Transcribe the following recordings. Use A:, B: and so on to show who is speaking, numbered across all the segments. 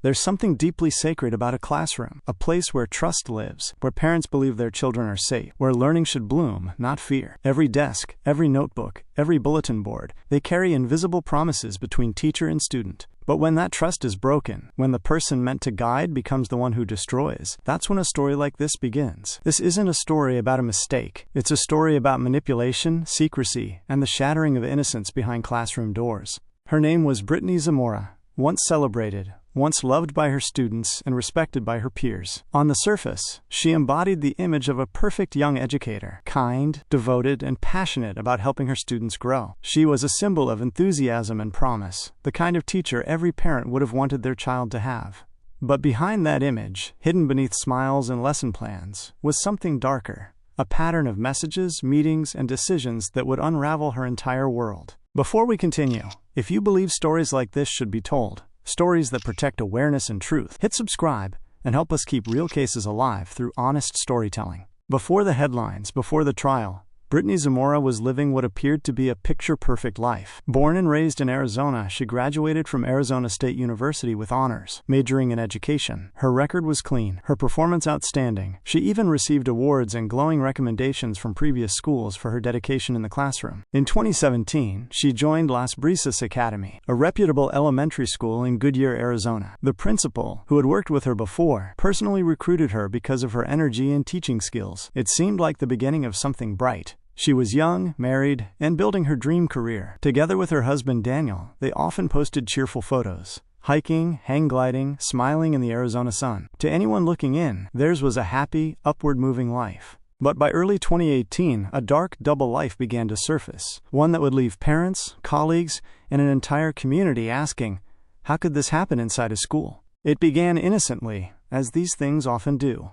A: There's something deeply sacred about a classroom, a place where trust lives, where parents believe their children are safe, where learning should bloom, not fear. Every desk, every notebook, every bulletin board, they carry invisible promises between teacher and student. But when that trust is broken, when the person meant to guide becomes the one who destroys, that's when a story like this begins. This isn't a story about a mistake. It's a story about manipulation, secrecy, and the shattering of innocence behind classroom doors. Her name was Brittany Zamora, once celebrated, once loved by her students and respected by her peers. On the surface, she embodied the image of a perfect young educator, kind, devoted, and passionate about helping her students grow. She was a symbol of enthusiasm and promise, the kind of teacher every parent would have wanted their child to have. But behind that image, hidden beneath smiles and lesson plans, was something darker, a pattern of messages, meetings, and decisions that would unravel her entire world. Before we continue, if you believe stories like this should be told, stories that protect awareness and truth, hit subscribe and help us keep real cases alive through honest storytelling. Before the headlines, before the trial, Brittany Zamora was living what appeared to be a picture-perfect life. Born and raised in Arizona, she graduated from Arizona State University with honors, majoring in education. Her record was clean, her performance outstanding. She even received awards and glowing recommendations from previous schools for her dedication in the classroom. In 2017, she joined Las Brisas Academy, a reputable elementary school in Goodyear, Arizona. The principal, who had worked with her before, personally recruited her because of her energy and teaching skills. It seemed like the beginning of something bright. She was young, married, and building her dream career. Together with her husband Daniel, they often posted cheerful photos, hiking, hang gliding, smiling in the Arizona sun. To anyone looking in, theirs was a happy, upward-moving life. But by early 2018, a dark double life began to surface, one that would leave parents, colleagues, and an entire community asking, how could this happen inside a school? It began innocently, as these things often do.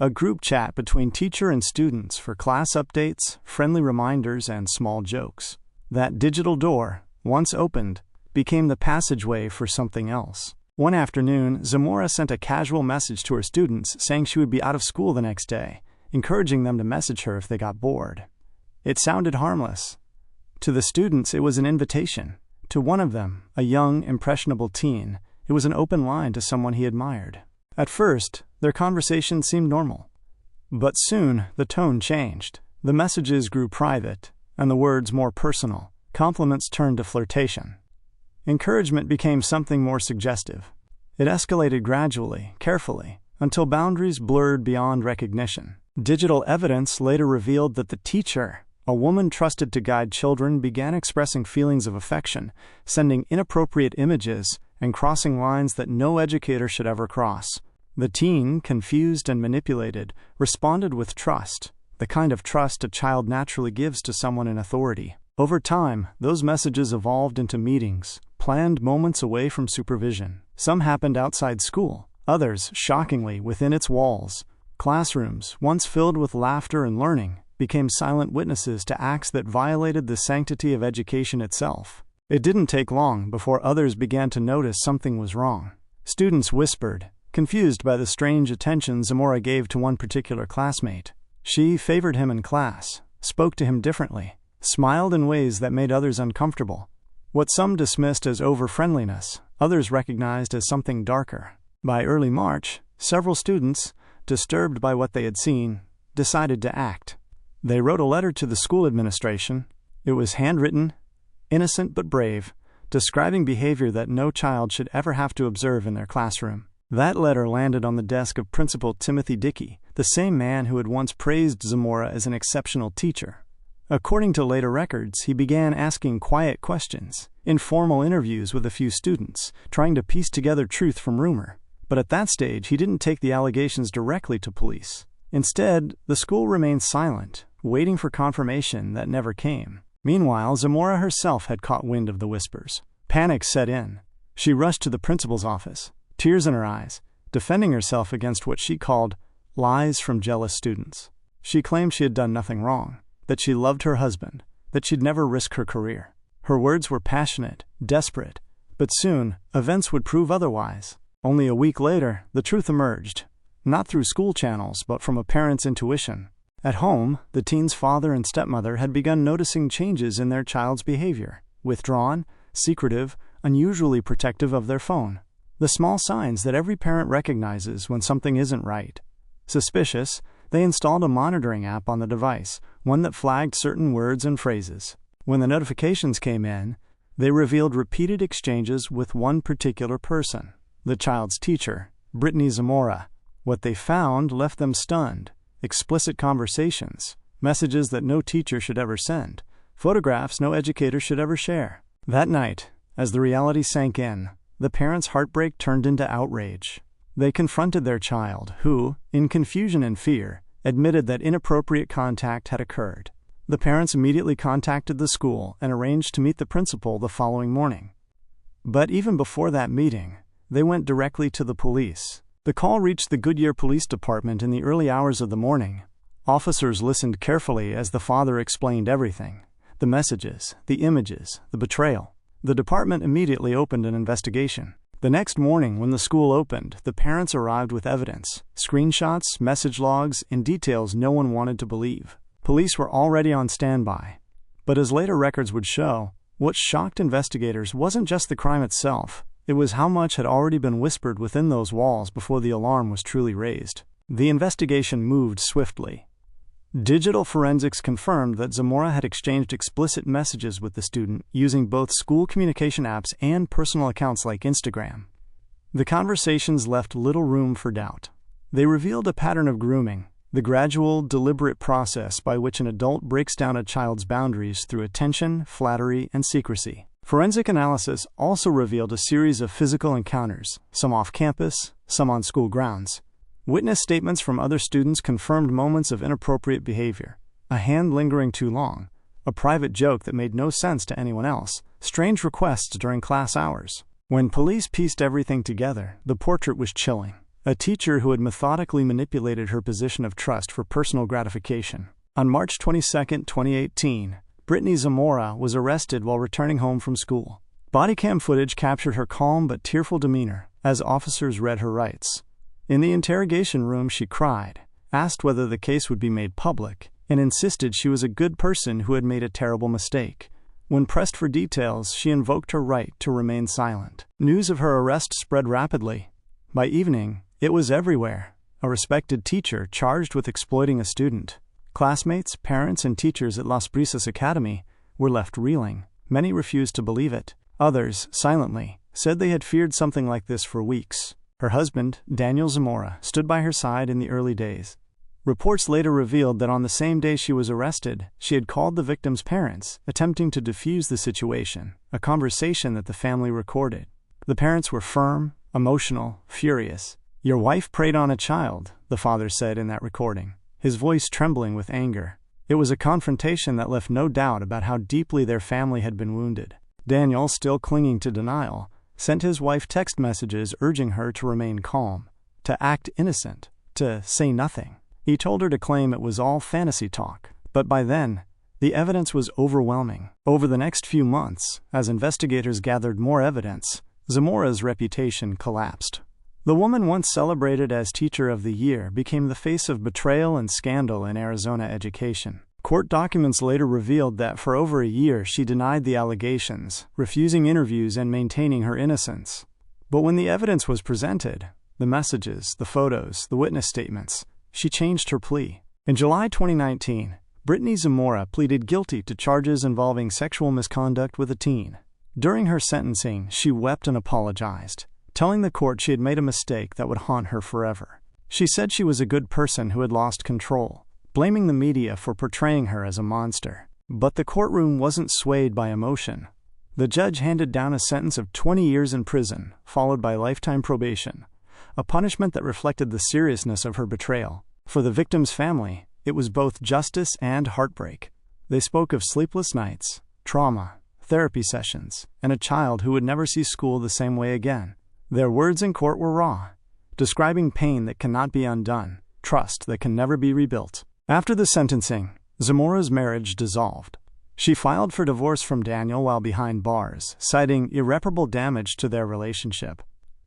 A: A group chat between teacher and students for class updates, friendly reminders, and small jokes. That digital door, once opened, became the passageway for something else. One afternoon, Zamora sent a casual message to her students saying she would be out of school the next day, encouraging them to message her if they got bored. It sounded harmless. To the students, it was an invitation. To one of them, a young, impressionable teen, it was an open line to someone he admired. At first, their conversation seemed normal. But soon, the tone changed. The messages grew private, and the words more personal. Compliments turned to flirtation. Encouragement became something more suggestive. It escalated gradually, carefully, until boundaries blurred beyond recognition. Digital evidence later revealed that the teacher, a woman trusted to guide children, began expressing feelings of affection, sending inappropriate images, and crossing lines that no educator should ever cross. The teen, confused and manipulated, responded with trust, the kind of trust a child naturally gives to someone in authority. Over time, those messages evolved into meetings, planned moments away from supervision. Some happened outside school, others, shockingly, within its walls. Classrooms, once filled with laughter and learning, became silent witnesses to acts that violated the sanctity of education itself. It didn't take long before others began to notice something was wrong. Students whispered, confused by the strange attention Zamora gave to one particular classmate. She favored him in class, spoke to him differently, smiled in ways that made others uncomfortable. What some dismissed as over-friendliness, others recognized as something darker. By early March, several students, disturbed by what they had seen, decided to act. They wrote a letter to the school administration. It was handwritten, innocent but brave, describing behavior that no child should ever have to observe in their classroom. That letter landed on the desk of Principal Timothy Dickey, the same man who had once praised Zamora as an exceptional teacher. According to later records, he began asking quiet questions, informal interviews with a few students, trying to piece together truth from rumor. But at that stage, he didn't take the allegations directly to police. Instead, the school remained silent, waiting for confirmation that never came. Meanwhile, Zamora herself had caught wind of the whispers. Panic set in. She rushed to the principal's office, tears in her eyes, defending herself against what she called lies from jealous students. She claimed she had done nothing wrong, that she loved her husband, that she'd never risk her career. Her words were passionate, desperate, but soon, events would prove otherwise. Only a week later, the truth emerged, not through school channels, but from a parent's intuition. At home, the teen's father and stepmother had begun noticing changes in their child's behavior, withdrawn, secretive, unusually protective of their phone. The small signs that every parent recognizes when something isn't right. Suspicious, they installed a monitoring app on the device, one that flagged certain words and phrases. When the notifications came in, they revealed repeated exchanges with one particular person, the child's teacher, Brittany Zamora. What they found left them stunned. Explicit conversations, messages that no teacher should ever send, photographs no educator should ever share. That night, as the reality sank in, the parents' heartbreak turned into outrage. They confronted their child, who, in confusion and fear, admitted that inappropriate contact had occurred. The parents immediately contacted the school and arranged to meet the principal the following morning. But even before that meeting, they went directly to the police. The call reached the Goodyear Police Department in the early hours of the morning. Officers listened carefully as the father explained everything: the messages, the images, the betrayal. The department immediately opened an investigation. The next morning, when the school opened, the parents arrived with evidence, screenshots, message logs, and details no one wanted to believe. Police were already on standby. But as later records would show, what shocked investigators wasn't just the crime itself. It was how much had already been whispered within those walls before the alarm was truly raised. The investigation moved swiftly. Digital forensics confirmed that Zamora had exchanged explicit messages with the student using both school communication apps and personal accounts like Instagram. The conversations left little room for doubt. They revealed a pattern of grooming, the gradual, deliberate process by which an adult breaks down a child's boundaries through attention, flattery, and secrecy. Forensic analysis also revealed a series of physical encounters, some off campus, some on school grounds. Witness statements from other students confirmed moments of inappropriate behavior, a hand lingering too long, a private joke that made no sense to anyone else, strange requests during class hours. When police pieced everything together, the portrait was chilling. A teacher who had methodically manipulated her position of trust for personal gratification. On March 22, 2018, Brittany Zamora was arrested while returning home from school. Body cam footage captured her calm but tearful demeanor as officers read her rights. In the interrogation room, she cried, asked whether the case would be made public, and insisted she was a good person who had made a terrible mistake. When pressed for details, she invoked her right to remain silent. News of her arrest spread rapidly. By evening, it was everywhere. A respected teacher charged with exploiting a student. Classmates, parents, and teachers at Las Brisas Academy were left reeling. Many refused to believe it. Others, silently, said they had feared something like this for weeks. Her husband, Daniel Zamora, stood by her side in the early days. Reports later revealed that on the same day she was arrested, she had called the victim's parents, attempting to defuse the situation, a conversation that the family recorded. The parents were firm, emotional, furious. "Your wife preyed on a child," the father said in that recording, his voice trembling with anger. It was a confrontation that left no doubt about how deeply their family had been wounded. Daniel, still clinging to denial, sent his wife text messages urging her to remain calm, to act innocent, to say nothing. He told her to claim it was all fantasy talk. But by then, the evidence was overwhelming. Over the next few months, as investigators gathered more evidence, Zamora's reputation collapsed. The woman once celebrated as Teacher of the Year became the face of betrayal and scandal in Arizona education. Court documents later revealed that for over a year she denied the allegations, refusing interviews and maintaining her innocence. But when the evidence was presented, the messages, the photos, the witness statements, she changed her plea. In July 2019, Brittany Zamora pleaded guilty to charges involving sexual misconduct with a teen. During her sentencing, she wept and apologized, telling the court she had made a mistake that would haunt her forever. She said she was a good person who had lost control, blaming the media for portraying her as a monster. But the courtroom wasn't swayed by emotion. The judge handed down a sentence of 20 years in prison, followed by lifetime probation, a punishment that reflected the seriousness of her betrayal. For the victim's family, it was both justice and heartbreak. They spoke of sleepless nights, trauma, therapy sessions, and a child who would never see school the same way again. Their words in court were raw, describing pain that cannot be undone, trust that can never be rebuilt. After the sentencing, Zamora's marriage dissolved. She filed for divorce from Daniel while behind bars, citing irreparable damage to their relationship.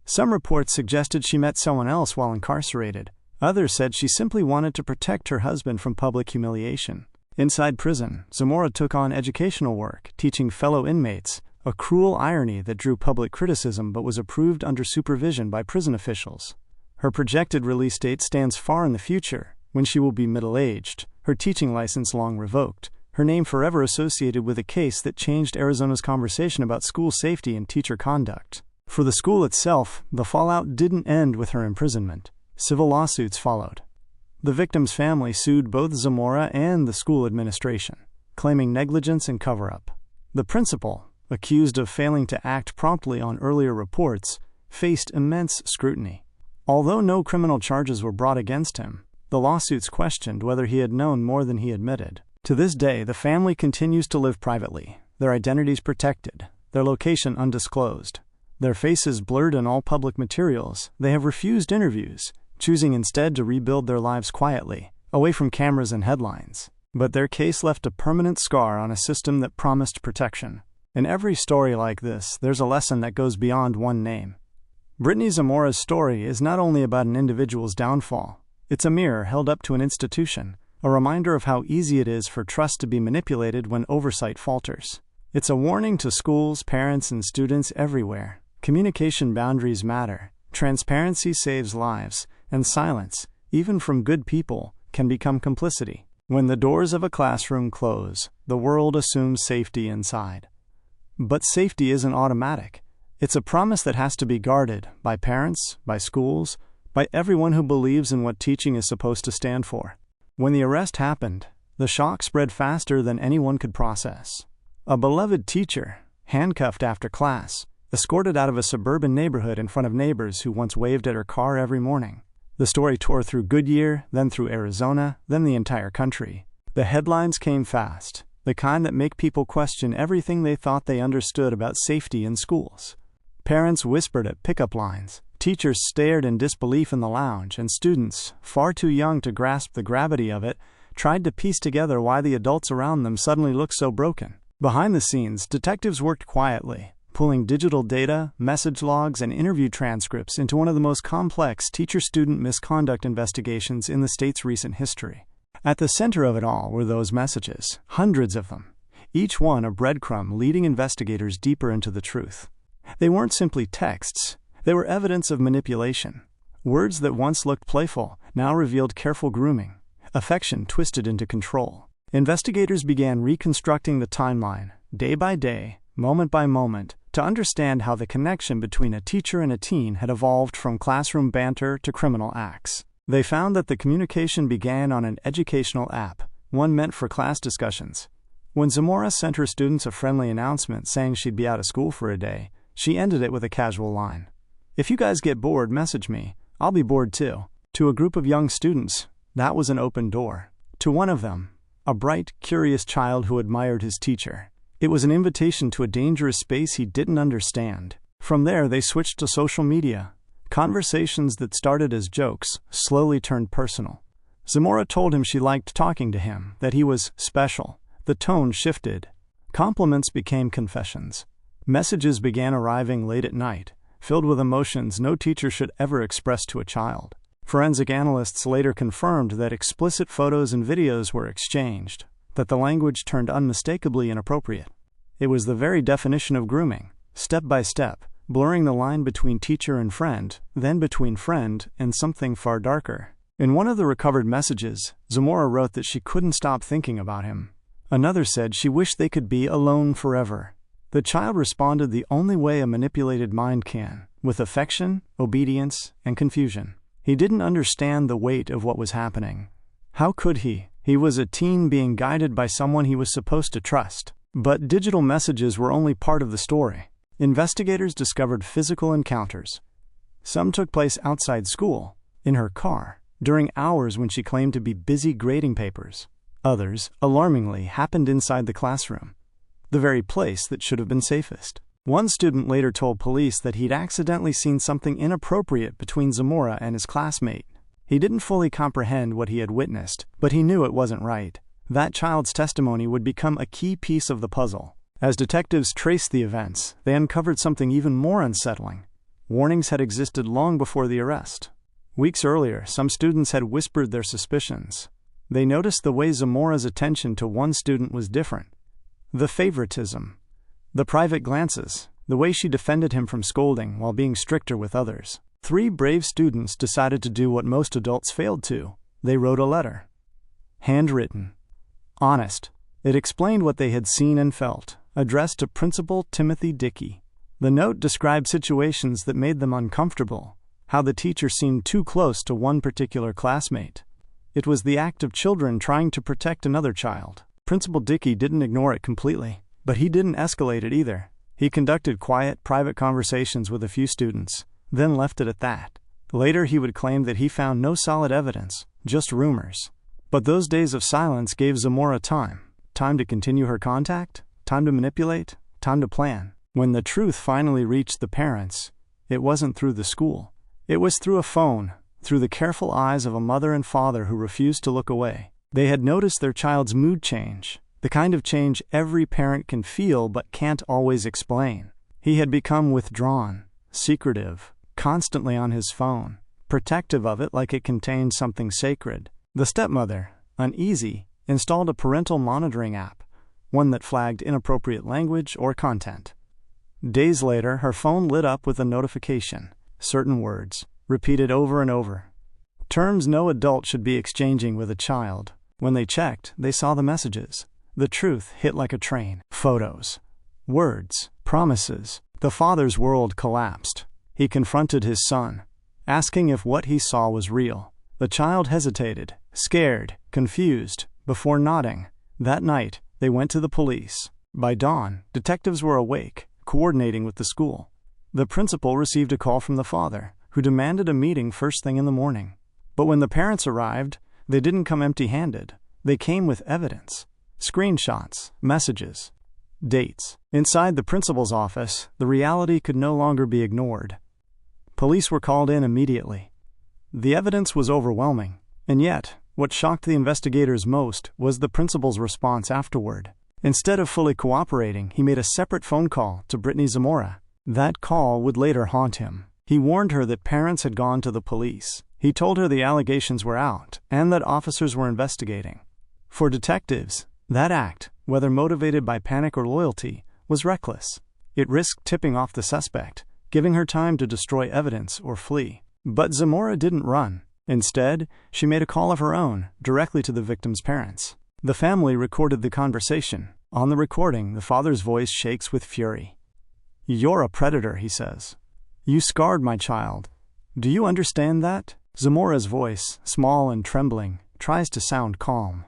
A: Some reports suggested she met someone else while incarcerated. Others said she simply wanted to protect her husband from public humiliation. Inside prison, Zamora took on educational work, teaching fellow inmates, a cruel irony that drew public criticism but was approved under supervision by prison officials. Her projected release date stands far in the future, when she will be middle-aged, her teaching license long revoked, her name forever associated with a case that changed Arizona's conversation about school safety and teacher conduct. For the school itself, the fallout didn't end with her imprisonment. Civil lawsuits followed. The victim's family sued both Zamora and the school administration, claiming negligence and cover-up. The principal, accused of failing to act promptly on earlier reports, faced immense scrutiny. Although no criminal charges were brought against him, the lawsuits questioned whether he had known more than he admitted. To this day, the family continues to live privately, their identities protected, their location undisclosed. Their faces blurred in all public materials, they have refused interviews, choosing instead to rebuild their lives quietly, away from cameras and headlines. But their case left a permanent scar on a system that promised protection. In every story like this, there's a lesson that goes beyond one name. Brittany Zamora's story is not only about an individual's downfall, it's a mirror held up to an institution, a reminder of how easy it is for trust to be manipulated when oversight falters. It's a warning to schools, parents, and students everywhere. Communication boundaries matter, transparency saves lives, and silence, even from good people, can become complicity. When the doors of a classroom close, the world assumes safety inside. But safety isn't automatic. It's a promise that has to be guarded by parents, by schools, by everyone who believes in what teaching is supposed to stand for. When the arrest happened, the shock spread faster than anyone could process. A beloved teacher, handcuffed after class, escorted out of a suburban neighborhood in front of neighbors who once waved at her car every morning. The story tore through Goodyear, then through Arizona, then the entire country. The headlines came fast, the kind that make people question everything they thought they understood about safety in schools. Parents whispered at pickup lines, teachers stared in disbelief in the lounge, and students, far too young to grasp the gravity of it, tried to piece together why the adults around them suddenly looked so broken. Behind the scenes, detectives worked quietly, pulling digital data, message logs, and interview transcripts into one of the most complex teacher-student misconduct investigations in the state's recent history. At the center of it all were those messages, hundreds of them, each one a breadcrumb leading investigators deeper into the truth. They weren't simply texts, they were evidence of manipulation. Words that once looked playful now revealed careful grooming, affection twisted into control. Investigators began reconstructing the timeline, day by day, moment by moment, to understand how the connection between a teacher and a teen had evolved from classroom banter to criminal acts. They found that the communication began on an educational app, one meant for class discussions. When Zamora sent her students a friendly announcement saying she'd be out of school for a day, she ended it with a casual line. "If you guys get bored, message me. I'll be bored too." To a group of young students, that was an open door. To one of them, a bright, curious child who admired his teacher, it was an invitation to a dangerous space he didn't understand. From there, they switched to social media. Conversations that started as jokes slowly turned personal. Zamora told him she liked talking to him, that he was special. The tone shifted. Compliments became confessions. Messages began arriving late at night, filled with emotions no teacher should ever express to a child. Forensic analysts later confirmed that explicit photos and videos were exchanged, that the language turned unmistakably inappropriate. It was the very definition of grooming, step by step, blurring the line between teacher and friend, then between friend and something far darker. In one of the recovered messages, Zamora wrote that she couldn't stop thinking about him. Another said she wished they could be alone forever. The child responded the only way a manipulated mind can, with affection, obedience, and confusion. He didn't understand the weight of what was happening. How could he? He was a teen being guided by someone he was supposed to trust. But digital messages were only part of the story. Investigators discovered physical encounters. Some took place outside school, in her car, during hours when she claimed to be busy grading papers. Others, alarmingly, happened inside the classroom, the very place that should have been safest. One student later told police that he'd accidentally seen something inappropriate between Zamora and his classmate. He didn't fully comprehend what he had witnessed, but he knew it wasn't right. That child's testimony would become a key piece of the puzzle. As detectives traced the events, they uncovered something even more unsettling. Warnings had existed long before the arrest. Weeks earlier, some students had whispered their suspicions. They noticed the way Zamora's attention to one student was different. The favoritism. The private glances, the way she defended him from scolding while being stricter with others. 3 brave students decided to do what most adults failed to. They wrote a letter. Handwritten. Honest. It explained what they had seen and felt, addressed to Principal Timothy Dickey. The note described situations that made them uncomfortable, how the teacher seemed too close to one particular classmate. It was the act of children trying to protect another child. Principal Dickey didn't ignore it completely, but he didn't escalate it either. He conducted quiet, private conversations with a few students, then left it at that. Later he would claim that he found no solid evidence, just rumors. But those days of silence gave Zamora time to continue her contact, time to manipulate, time to plan. When the truth finally reached the parents, it wasn't through the school. It was through a phone, through the careful eyes of a mother and father who refused to look away. They had noticed their child's mood change, the kind of change every parent can feel but can't always explain. He had become withdrawn, secretive, constantly on his phone, protective of it like it contained something sacred. The stepmother, uneasy, installed a parental monitoring app, one that flagged inappropriate language or content. Days later, her phone lit up with a notification, certain words, repeated over and over. Terms no adult should be exchanging with a child. When they checked, they saw the messages. The truth hit like a train. Photos, words, promises. The father's world collapsed. He confronted his son, asking if what he saw was real. The child hesitated, scared, confused, before nodding. That night, they went to the police. By dawn, detectives were awake, coordinating with the school. The principal received a call from the father, who demanded a meeting first thing in the morning. But when the parents arrived, they didn't come empty-handed. They came with evidence. Screenshots, messages, dates. Inside the principal's office, the reality could no longer be ignored. Police were called in immediately. The evidence was overwhelming, and yet, what shocked the investigators most was the principal's response afterward. Instead of fully cooperating, he made a separate phone call to Brittany Zamora. That call would later haunt him. He warned her that parents had gone to the police. He told her the allegations were out and that officers were investigating. For detectives, that act, whether motivated by panic or loyalty, was reckless. It risked tipping off the suspect, giving her time to destroy evidence or flee. But Zamora didn't run. Instead, she made a call of her own, directly to the victim's parents. The family recorded the conversation. On the recording, the father's voice shakes with fury. "You're a predator," he says. "You scarred my child. Do you understand that?" Zamora's voice, small and trembling, tries to sound calm.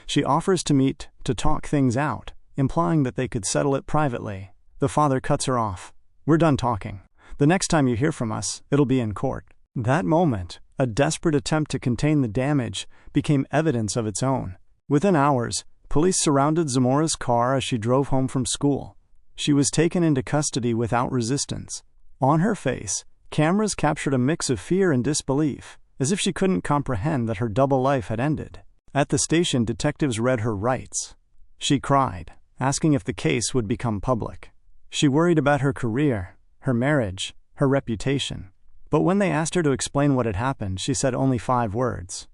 A: She offers to meet, to talk things out, implying that they could settle it privately. The father cuts her off. "We're done talking. The next time you hear from us, it'll be in court." That moment, a desperate attempt to contain the damage, became evidence of its own. Within hours, police surrounded Zamora's car as she drove home from school. She was taken into custody without resistance. On her face, cameras captured a mix of fear and disbelief, as if she couldn't comprehend that her double life had ended. At the station, detectives read her rights. She cried, asking if the case would become public. She worried about her career, her marriage, her reputation. But when they asked her to explain what had happened, she said only 5 words.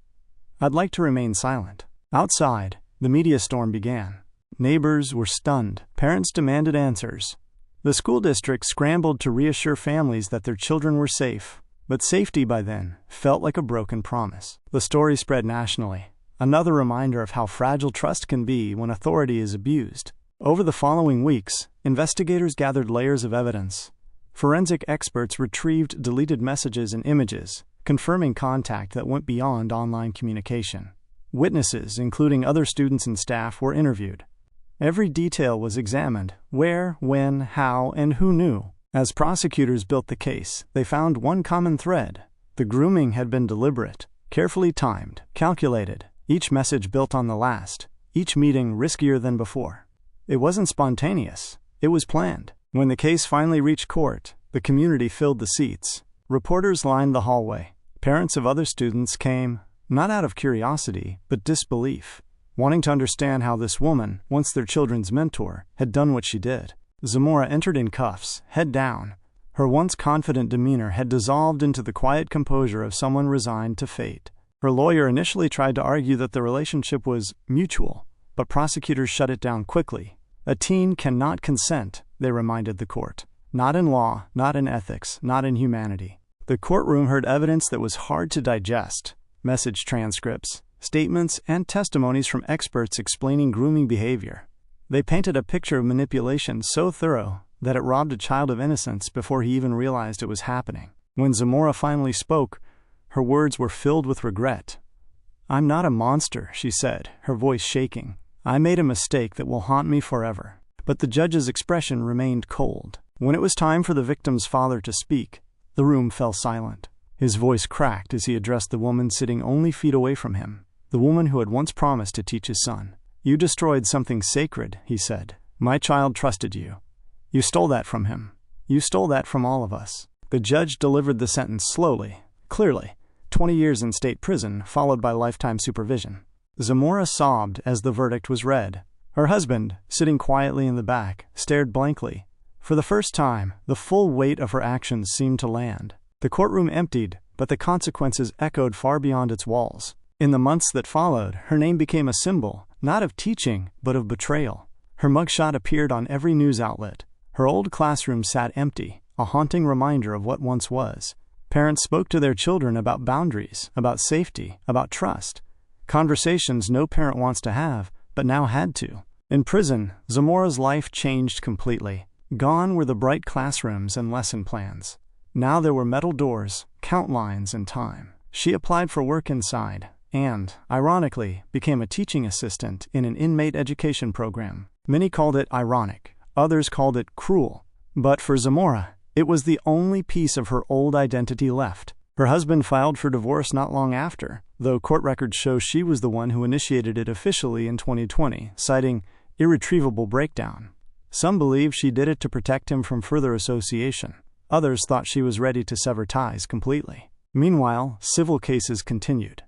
A: "I'd like to remain silent." Outside, the media storm began. Neighbors were stunned. Parents demanded answers. The school district scrambled to reassure families that their children were safe, but safety by then felt like a broken promise. The story spread nationally, another reminder of how fragile trust can be when authority is abused. Over the following weeks, investigators gathered layers of evidence. Forensic experts retrieved deleted messages and images, confirming contact that went beyond online communication. Witnesses, including other students and staff, were interviewed. Every detail was examined: where, when, how, and who knew. As prosecutors built the case, they found one common thread. The grooming had been deliberate, carefully timed, calculated, each message built on the last, each meeting riskier than before. It wasn't spontaneous. It was planned. When the case finally reached court, the community filled the seats. Reporters lined the hallway. Parents of other students came, not out of curiosity, but disbelief, wanting to understand how this woman, once their children's mentor, had done what she did. Zamora entered in cuffs, head down. Her once confident demeanor had dissolved into the quiet composure of someone resigned to fate. Her lawyer initially tried to argue that the relationship was mutual, but prosecutors shut it down quickly. A teen cannot consent they reminded the court. Not in law, not in ethics, not in humanity. The courtroom heard evidence that was hard to digest: message transcripts, statements, and testimonies from experts explaining grooming behavior. They painted a picture of manipulation so thorough that it robbed a child of innocence before he even realized it was happening. When Zamora finally spoke, her words were filled with regret. "I'm not a monster," she said, her voice shaking. "I made a mistake that will haunt me forever." But the judge's expression remained cold. When it was time for the victim's father to speak, the room fell silent. His voice cracked as he addressed the woman sitting only feet away from him, the woman who had once promised to teach his son. "You destroyed something sacred," he said. "My child trusted you. You stole that from him. You stole that from all of us." The judge delivered the sentence slowly, clearly: 20 years in state prison, followed by lifetime supervision. Zamora sobbed as the verdict was read. Her husband, sitting quietly in the back, stared blankly. For the first time, the full weight of her actions seemed to land. The courtroom emptied, but the consequences echoed far beyond its walls. In the months that followed, her name became a symbol, not of teaching, but of betrayal. Her mugshot appeared on every news outlet. Her old classroom sat empty, a haunting reminder of what once was. Parents spoke to their children about boundaries, about safety, about trust. Conversations no parent wants to have, but now had to. In prison, Zamora's life changed completely. Gone were the bright classrooms and lesson plans. Now there were metal doors, count lines, and time. She applied for work inside and, ironically, became a teaching assistant in an inmate education program. Many called it ironic. Others called it cruel. But for Zamora, it was the only piece of her old identity left. Her husband filed for divorce not long after, though court records show she was the one who initiated it officially in 2020, citing irretrievable breakdown. Some believe she did it to protect him from further association. Others thought she was ready to sever ties completely. Meanwhile, civil cases continued.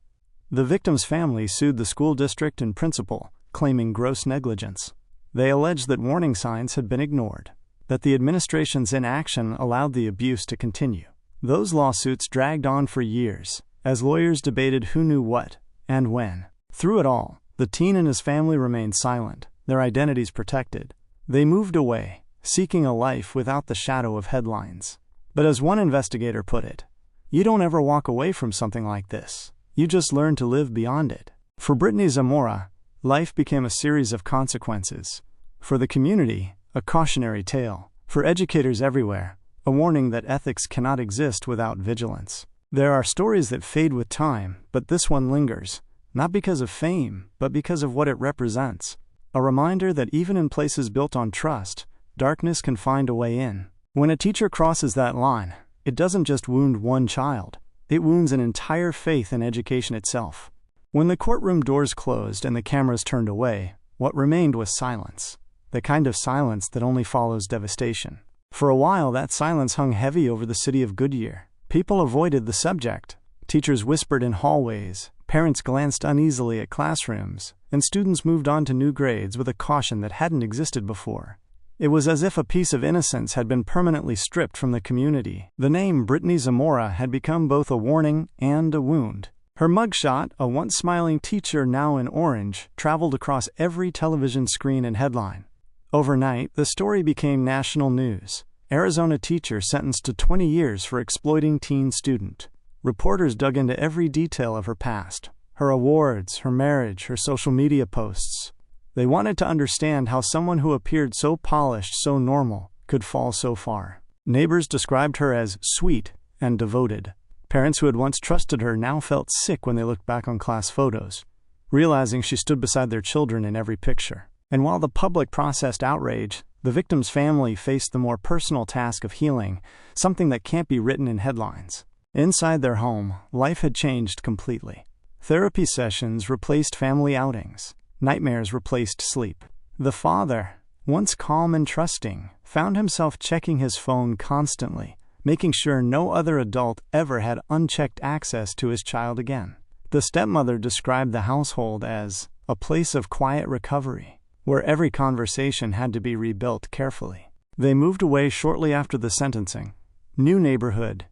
A: The victim's family sued the school district and principal, claiming gross negligence. They alleged that warning signs had been ignored, that the administration's inaction allowed the abuse to continue. Those lawsuits dragged on for years, as lawyers debated who knew what and when. Through it all, the teen and his family remained silent, their identities protected. They moved away, seeking a life without the shadow of headlines. But as one investigator put it, "You don't ever walk away from something like this. You just learn to live beyond it." For Brittany Zamora, life became a series of consequences. For the community, a cautionary tale. For educators everywhere, a warning that ethics cannot exist without vigilance. There are stories that fade with time, but this one lingers, not because of fame, but because of what it represents. A reminder that even in places built on trust, darkness can find a way in. When a teacher crosses that line, it doesn't just wound one child, it wounds an entire faith in education itself. When the courtroom doors closed and the cameras turned away, what remained was silence. The kind of silence that only follows devastation. For a while, that silence hung heavy over the city of Goodyear. People avoided the subject. Teachers whispered in hallways, parents glanced uneasily at classrooms, and students moved on to new grades with a caution that hadn't existed before. It was as if a piece of innocence had been permanently stripped from the community. The name Brittany Zamora had become both a warning and a wound. Her mugshot, a once smiling teacher now in orange, traveled across every television screen and headline. Overnight, the story became national news. Arizona teacher sentenced to 20 years for exploiting teen student. Reporters dug into every detail of her past, her awards, her marriage, her social media posts. They wanted to understand how someone who appeared so polished, so normal, could fall so far. Neighbors described her as sweet and devoted. Parents who had once trusted her now felt sick when they looked back on class photos, realizing she stood beside their children in every picture. And while the public processed outrage, the victim's family faced the more personal task of healing, something that can't be written in headlines. Inside their home, life had changed completely. Therapy sessions replaced family outings. Nightmares replaced sleep. The father, once calm and trusting, found himself checking his phone constantly, making sure no other adult ever had unchecked access to his child again. The stepmother described the household as a place of quiet recovery, where every conversation had to be rebuilt carefully. They moved away shortly after the sentencing. New neighborhood,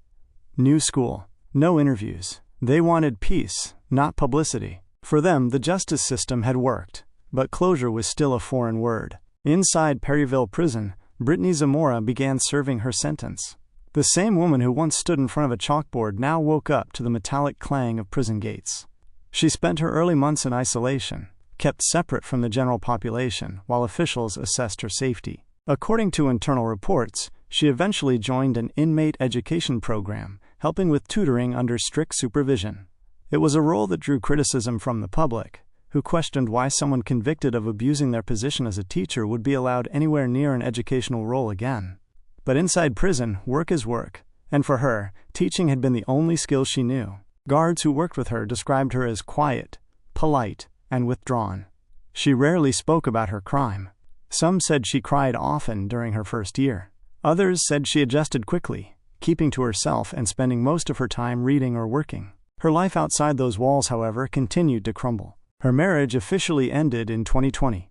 A: new school, no interviews. They wanted peace, not publicity. For them, the justice system had worked, but closure was still a foreign word. Inside Perryville Prison, Brittany Zamora began serving her sentence. The same woman who once stood in front of a chalkboard now woke up to the metallic clang of prison gates. She spent her early months in isolation, kept separate from the general population, while officials assessed her safety. According to internal reports, she eventually joined an inmate education program, helping with tutoring under strict supervision. It was a role that drew criticism from the public, who questioned why someone convicted of abusing their position as a teacher would be allowed anywhere near an educational role again. But inside prison, work is work, and for her, teaching had been the only skill she knew. Guards who worked with her described her as quiet, polite, and withdrawn. She rarely spoke about her crime. Some said she cried often during her first year. Others said she adjusted quickly, keeping to herself and spending most of her time reading or working. Her life outside those walls, however, continued to crumble. Her marriage officially ended in 2020.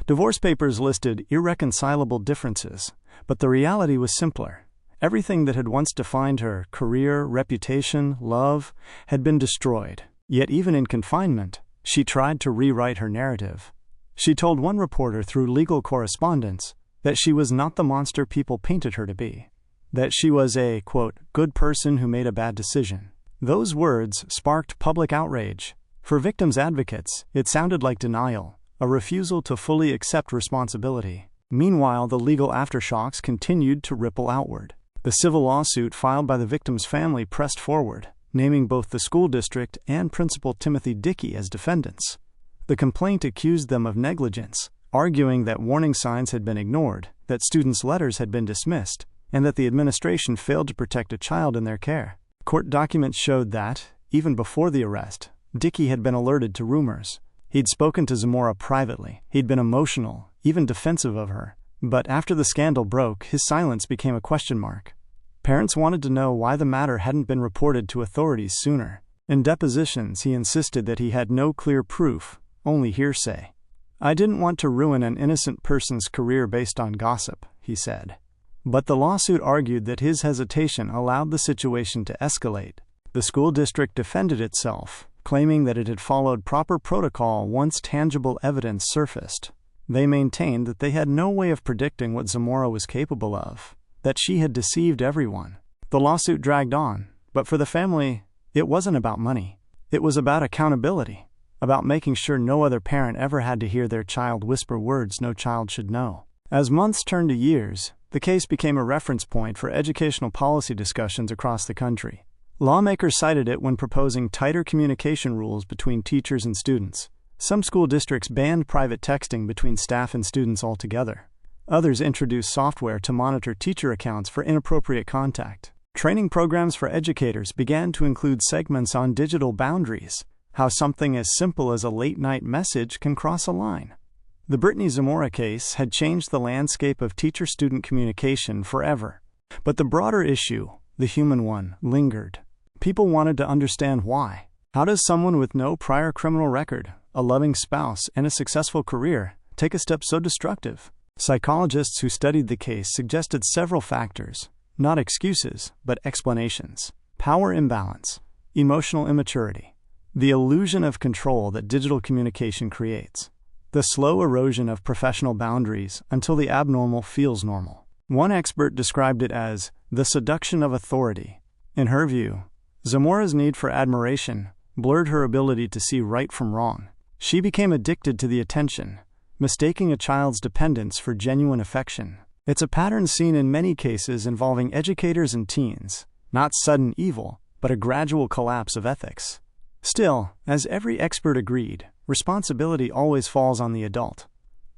A: Divorce papers listed irreconcilable differences, but the reality was simpler. Everything that had once defined her, career, reputation, love, had been destroyed. Yet even in confinement, she tried to rewrite her narrative. She told one reporter through legal correspondence that she was not the monster people painted her to be, that she was a, quote, good person who made a bad decision. Those words sparked public outrage. For victims' advocates, it sounded like denial, a refusal to fully accept responsibility. Meanwhile, the legal aftershocks continued to ripple outward. The civil lawsuit filed by the victim's family pressed forward, naming both the school district and Principal Timothy Dickey as defendants. The complaint accused them of negligence, arguing that warning signs had been ignored, that students' letters had been dismissed, and that the administration failed to protect a child in their care. Court documents showed that, even before the arrest, Dickey had been alerted to rumors. He'd spoken to Zamora privately. He'd been emotional, even defensive of her. But after the scandal broke, his silence became a question mark. Parents wanted to know why the matter hadn't been reported to authorities sooner. In depositions, he insisted that he had no clear proof, only hearsay. "I didn't want to ruin an innocent person's career based on gossip," he said. But the lawsuit argued that his hesitation allowed the situation to escalate. The school district defended itself, claiming that it had followed proper protocol once tangible evidence surfaced. They maintained that they had no way of predicting what Zamora was capable of, that she had deceived everyone. The lawsuit dragged on, but for the family, it wasn't about money. It was about accountability, about making sure no other parent ever had to hear their child whisper words no child should know. As months turned to years, the case became a reference point for educational policy discussions across the country. Lawmakers cited it when proposing tighter communication rules between teachers and students. Some school districts banned private texting between staff and students altogether. Others introduced software to monitor teacher accounts for inappropriate contact. Training programs for educators began to include segments on digital boundaries, how something as simple as a late-night message can cross a line. The Brittany Zamora case had changed the landscape of teacher-student communication forever. But the broader issue, the human one, lingered. People wanted to understand why. How does someone with no prior criminal record, a loving spouse, and a successful career take a step so destructive? Psychologists who studied the case suggested several factors, not excuses, but explanations. Power imbalance, emotional immaturity, the illusion of control that digital communication creates, the slow erosion of professional boundaries until the abnormal feels normal. One expert described it as the seduction of authority. In her view, Zamora's need for admiration blurred her ability to see right from wrong. She became addicted to the attention, mistaking a child's dependence for genuine affection. It's a pattern seen in many cases involving educators and teens, not sudden evil, but a gradual collapse of ethics. Still, as every expert agreed, responsibility always falls on the adult.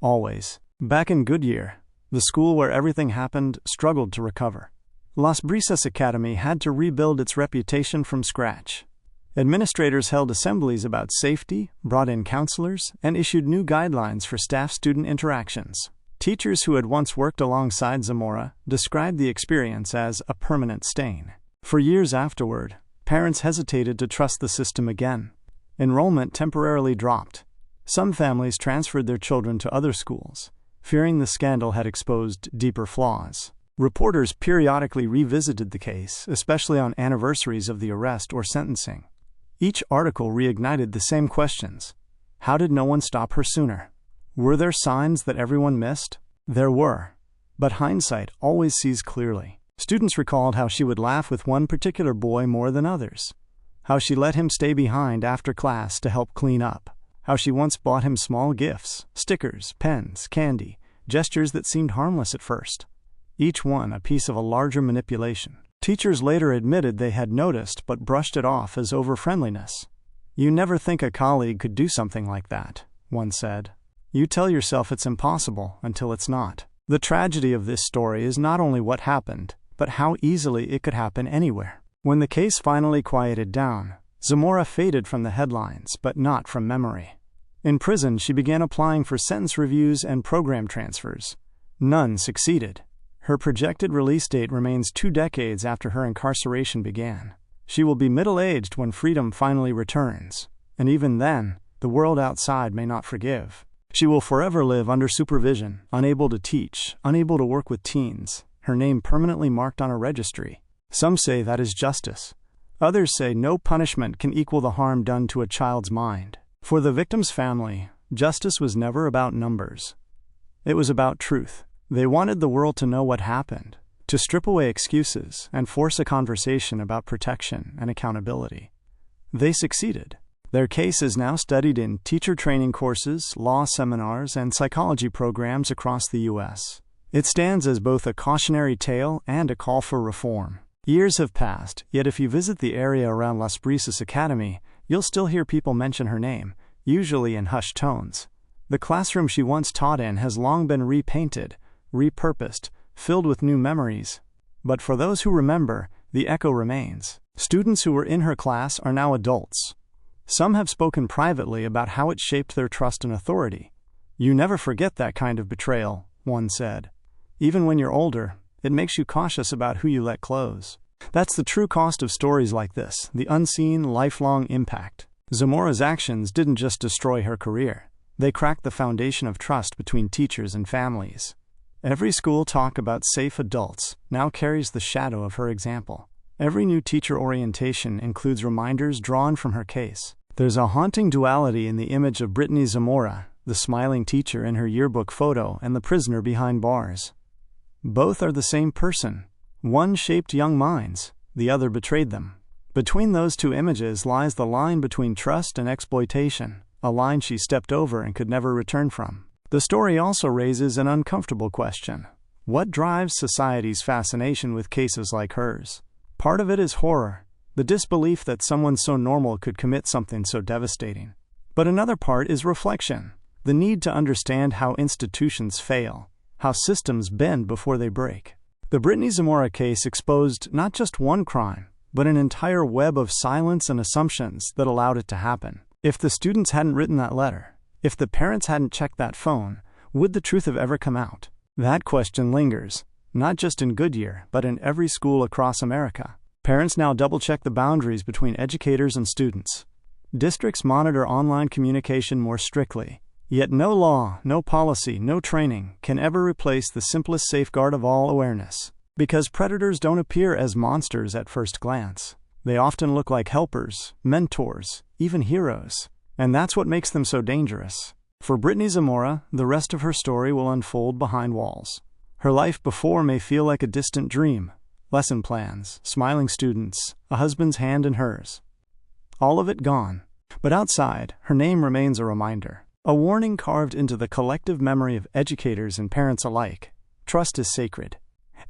A: Always. Back in Goodyear, the school where everything happened struggled to recover. Las Brisas Academy had to rebuild its reputation from scratch. Administrators held assemblies about safety, brought in counselors, and issued new guidelines for staff-student interactions. Teachers who had once worked alongside Zamora described the experience as a permanent stain. For years afterward, parents hesitated to trust the system again. Enrollment temporarily dropped. Some families transferred their children to other schools, fearing the scandal had exposed deeper flaws. Reporters periodically revisited the case, especially on anniversaries of the arrest or sentencing. Each article reignited the same questions. How did no one stop her sooner? Were there signs that everyone missed? There were. But hindsight always sees clearly. Students recalled how she would laugh with one particular boy more than others, how she let him stay behind after class to help clean up, how she once bought him small gifts, stickers, pens, candy, gestures that seemed harmless at first, each one a piece of a larger manipulation. Teachers later admitted they had noticed but brushed it off as over-friendliness. "You never think a colleague could do something like that," one said. "You tell yourself it's impossible until it's not." The tragedy of this story is not only what happened, but how easily it could happen anywhere. When the case finally quieted down, Zamora faded from the headlines, but not from memory. In prison, she began applying for sentence reviews and program transfers. None succeeded. Her projected release date remains 2 decades after her incarceration began. She will be middle-aged when freedom finally returns, and even then, the world outside may not forgive. She will forever live under supervision, unable to teach, unable to work with teens, her name permanently marked on a registry. Some say that is justice. Others say no punishment can equal the harm done to a child's mind. For the victim's family, justice was never about numbers. It was about truth. They wanted the world to know what happened, to strip away excuses and force a conversation about protection and accountability. They succeeded. Their case is now studied in teacher training courses, law seminars, and psychology programs across the U.S. It stands as both a cautionary tale and a call for reform. Years have passed, yet if you visit the area around Las Brisas Academy, you'll still hear people mention her name, usually in hushed tones. The classroom she once taught in has long been repainted, repurposed, filled with new memories. But for those who remember, the echo remains. Students who were in her class are now adults. Some have spoken privately about how it shaped their trust in authority. "You never forget that kind of betrayal," one said. "Even when you're older, it makes you cautious about who you let close." That's the true cost of stories like this, the unseen, lifelong impact. Zamora's actions didn't just destroy her career. They cracked the foundation of trust between teachers and families. Every school talk about safe adults now carries the shadow of her example. Every new teacher orientation includes reminders drawn from her case. There's a haunting duality in the image of Brittany Zamora, the smiling teacher in her yearbook photo and the prisoner behind bars. Both are the same person. One shaped young minds, the other betrayed them. Between those two images lies the line between trust and exploitation, a line she stepped over and could never return from. The story also raises an uncomfortable question. What drives society's fascination with cases like hers? Part of it is horror, the disbelief that someone so normal could commit something so devastating. But another part is reflection, the need to understand how institutions fail, how systems bend before they break. The Brittany Zamora case exposed not just one crime, but an entire web of silence and assumptions that allowed it to happen. If the students hadn't written that letter, if the parents hadn't checked that phone, would the truth have ever come out? That question lingers, not just in Goodyear, but in every school across America. Parents now double-check the boundaries between educators and students. Districts monitor online communication more strictly. Yet no law, no policy, no training can ever replace the simplest safeguard of all, awareness. Because predators don't appear as monsters at first glance. They often look like helpers, mentors, even heroes. And that's what makes them so dangerous. For Brittany Zamora, the rest of her story will unfold behind walls. Her life before may feel like a distant dream. Lesson plans, smiling students, a husband's hand in hers. All of it gone. But outside, her name remains a reminder. A warning carved into the collective memory of educators and parents alike. Trust is sacred.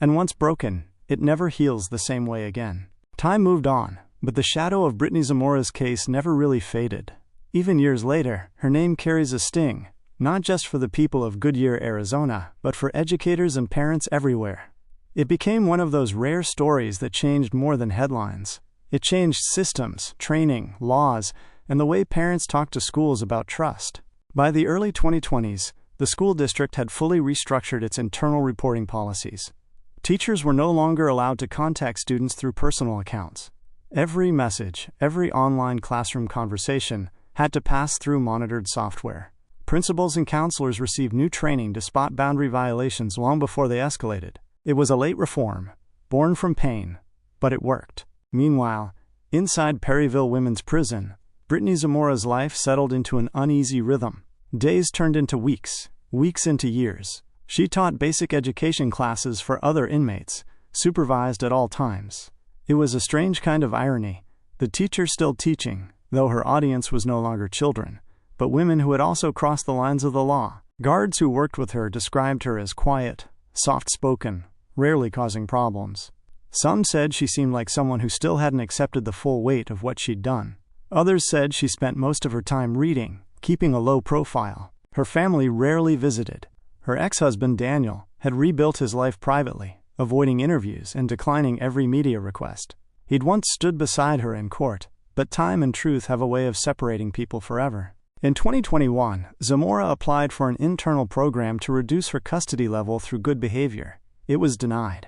A: And once broken, it never heals the same way again. Time moved on, but the shadow of Brittany Zamora's case never really faded. Even years later, her name carries a sting, not just for the people of Goodyear, Arizona, but for educators and parents everywhere. It became one of those rare stories that changed more than headlines. It changed systems, training, laws, and the way parents talk to schools about trust. By the early 2020s, the school district had fully restructured its internal reporting policies. Teachers were no longer allowed to contact students through personal accounts. Every message, every online classroom conversation had to pass through monitored software. Principals and counselors received new training to spot boundary violations long before they escalated. It was a late reform, born from pain, but it worked. Meanwhile, inside Perryville Women's Prison, Brittany Zamora's life settled into an uneasy rhythm. Days turned into weeks, weeks into years. She taught basic education classes for other inmates, supervised at all times. It was a strange kind of irony, the teacher still teaching, though her audience was no longer children, but women who had also crossed the lines of the law. Guards who worked with her described her as quiet, soft-spoken, rarely causing problems. Some said she seemed like someone who still hadn't accepted the full weight of what she'd done. Others said she spent most of her time reading, keeping a low profile. Her family rarely visited. Her ex-husband, Daniel, had rebuilt his life privately, avoiding interviews and declining every media request. He'd once stood beside her in court, but time and truth have a way of separating people forever. In 2021, Zamora applied for an internal program to reduce her custody level through good behavior. It was denied.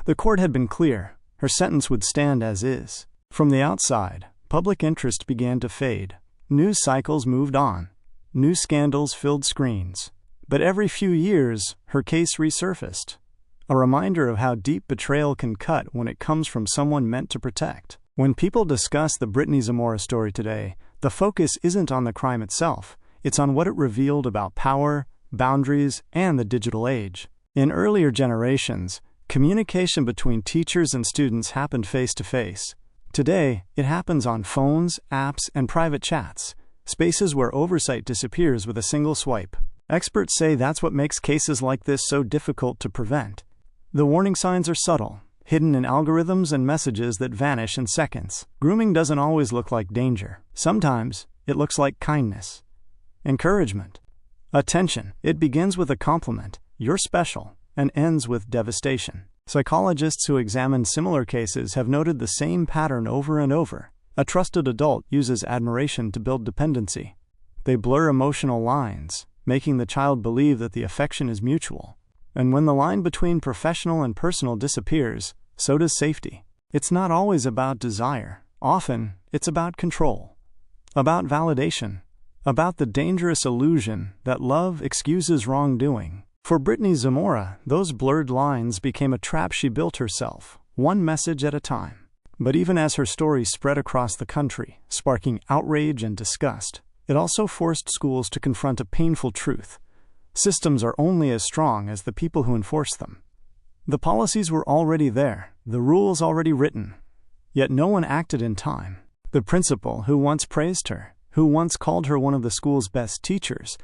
A: The court had been clear. Her sentence would stand as is. From the outside, public interest began to fade. News cycles moved on. New scandals filled screens. But every few years, her case resurfaced. A reminder of how deep betrayal can cut when it comes from someone meant to protect. When people discuss the Brittany Zamora story today, the focus isn't on the crime itself. It's on what it revealed about power, boundaries, and the digital age. In earlier generations, communication between teachers and students happened face-to-face. Today, it happens on phones, apps, and private chats, spaces where oversight disappears with a single swipe. Experts say that's what makes cases like this so difficult to prevent. The warning signs are subtle, hidden in algorithms and messages that vanish in seconds. Grooming doesn't always look like danger. Sometimes, it looks like kindness, encouragement, attention. It begins with a compliment, "You're special," and ends with devastation. Psychologists who examined similar cases have noted the same pattern over and over. A trusted adult uses admiration to build dependency. They blur emotional lines, making the child believe that the affection is mutual. And when the line between professional and personal disappears, so does safety. It's not always about desire. Often, it's about control, about validation, about the dangerous illusion that love excuses wrongdoing. For Brittany Zamora, those blurred lines became a trap she built herself, one message at a time. But even as her story spread across the country, sparking outrage and disgust, it also forced schools to confront a painful truth. Systems are only as strong as the people who enforce them. The policies were already there, the rules already written, yet no one acted in time. The principal, who once praised her, who once called her one of the school's best teachers,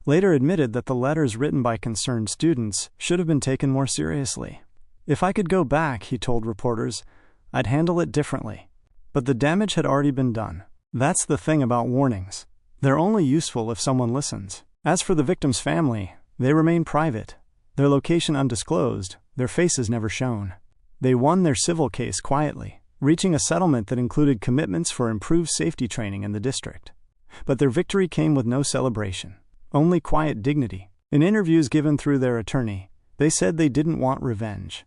A: later admitted that the letters written by concerned students should have been taken more seriously. "If I could go back," he told reporters, "I'd handle it differently." But the damage had already been done. That's the thing about warnings. They're only useful if someone listens. As for the victim's family, they remain private, their location undisclosed, their faces never shown. They won their civil case quietly, reaching a settlement that included commitments for improved safety training in the district. But their victory came with no celebration, only quiet dignity. In interviews given through their attorney, they said they didn't want revenge.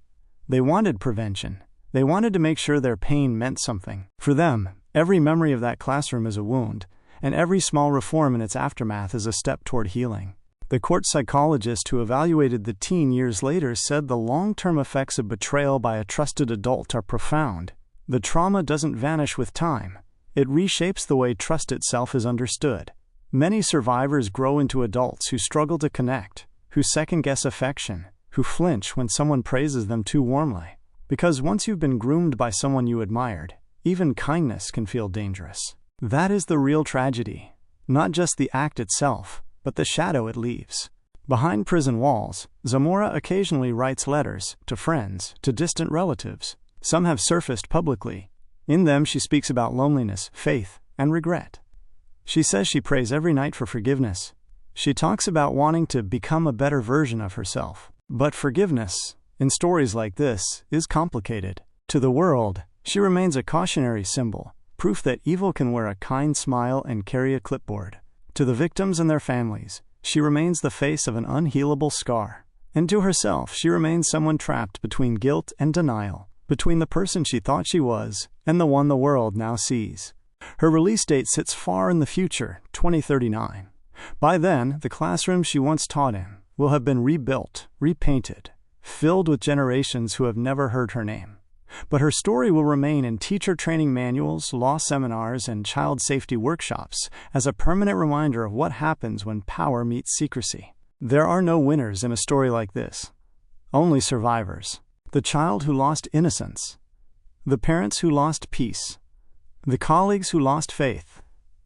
A: They wanted prevention. They wanted to make sure their pain meant something. For them, every memory of that classroom is a wound, and every small reform in its aftermath is a step toward healing. The court psychologist who evaluated the teen years later said the long-term effects of betrayal by a trusted adult are profound. The trauma doesn't vanish with time. It reshapes the way trust itself is understood. Many survivors grow into adults who struggle to connect, who second-guess affection, who flinch when someone praises them too warmly. Because once you've been groomed by someone you admired, even kindness can feel dangerous. That is the real tragedy. Not just the act itself, but the shadow it leaves. Behind prison walls, Zamora occasionally writes letters to friends, to distant relatives. Some have surfaced publicly. In them, she speaks about loneliness, faith, and regret. She says she prays every night for forgiveness. She talks about wanting to become a better version of herself. But forgiveness, in stories like this, is complicated. To the world, she remains a cautionary symbol, proof that evil can wear a kind smile and carry a clipboard. To the victims and their families, she remains the face of an unhealable scar. And to herself, she remains someone trapped between guilt and denial, between the person she thought she was and the one the world now sees. Her release date sits far in the future, 2039. By then, the classroom she once taught in will have been rebuilt, repainted, filled with generations who have never heard her name. But her story will remain in teacher training manuals, law seminars, and child safety workshops as a permanent reminder of what happens when power meets secrecy. There are no winners in a story like this. Only survivors. The child who lost innocence. The parents who lost peace. The colleagues who lost faith.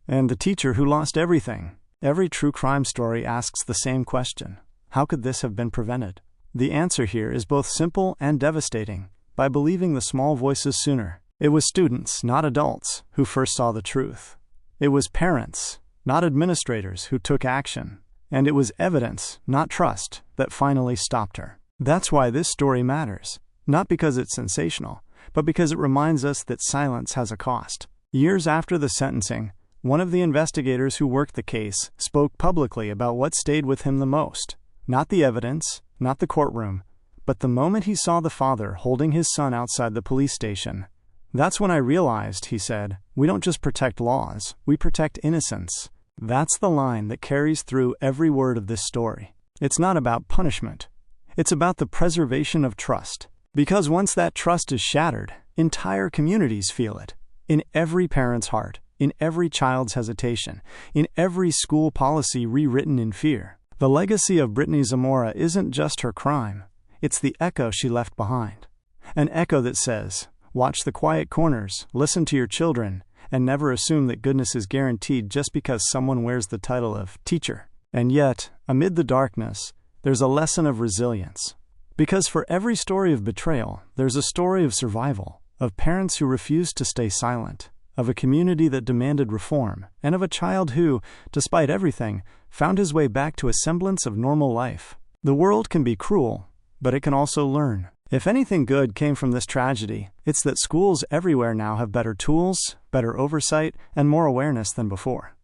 A: And the teacher who lost everything. Every true crime story asks the same question. How could this have been prevented? The answer here is both simple and devastating. By believing the small voices sooner. It was students, not adults, who first saw the truth. It was parents, not administrators, who took action. And it was evidence, not trust, that finally stopped her. That's why this story matters. Not because it's sensational, but because it reminds us that silence has a cost. Years after the sentencing, one of the investigators who worked the case spoke publicly about what stayed with him the most. Not the evidence, not the courtroom, but the moment he saw the father holding his son outside the police station. That's when I realized, he said, we don't just protect laws, we protect innocence. That's the line that carries through every word of this story. It's not about punishment. It's about the preservation of trust. Because once that trust is shattered, entire communities feel it. In every parent's heart, in every child's hesitation, in every school policy rewritten in fear. The legacy of Brittany Zamora isn't just her crime. It's the echo she left behind. An echo that says, watch the quiet corners, listen to your children, and never assume that goodness is guaranteed just because someone wears the title of teacher. And yet, amid the darkness, there's a lesson of resilience. Because for every story of betrayal, there's a story of survival, of parents who refused to stay silent, of a community that demanded reform, and of a child who, despite everything, found his way back to a semblance of normal life. The world can be cruel, but it can also learn. If anything good came from this tragedy, it's that schools everywhere now have better tools, better oversight, and more awareness than before.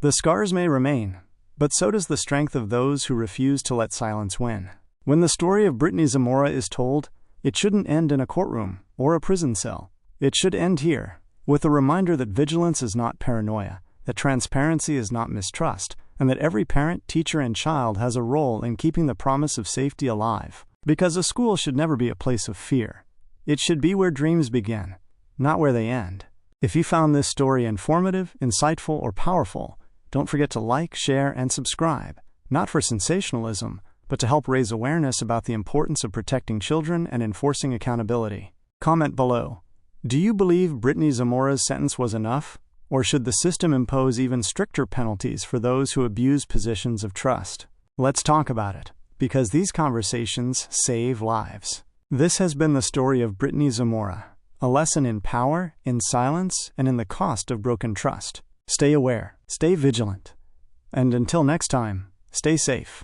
A: The scars may remain, but so does the strength of those who refuse to let silence win. When the story of Brittany Zamora is told, it shouldn't end in a courtroom or a prison cell. It should end here, with a reminder that vigilance is not paranoia, that transparency is not mistrust, and that every parent, teacher, and child has a role in keeping the promise of safety alive. Because a school should never be a place of fear. It should be where dreams begin, not where they end. If you found this story informative, insightful, or powerful, don't forget to like, share, and subscribe, not for sensationalism, but to help raise awareness about the importance of protecting children and enforcing accountability. Comment below. Do you believe Brittany Zamora's sentence was enough? Or should the system impose even stricter penalties for those who abuse positions of trust? Let's talk about it, because these conversations save lives. This has been the story of Brittany Zamora, a lesson in power, in silence, and in the cost of broken trust. Stay aware, stay vigilant, and until next time, stay safe.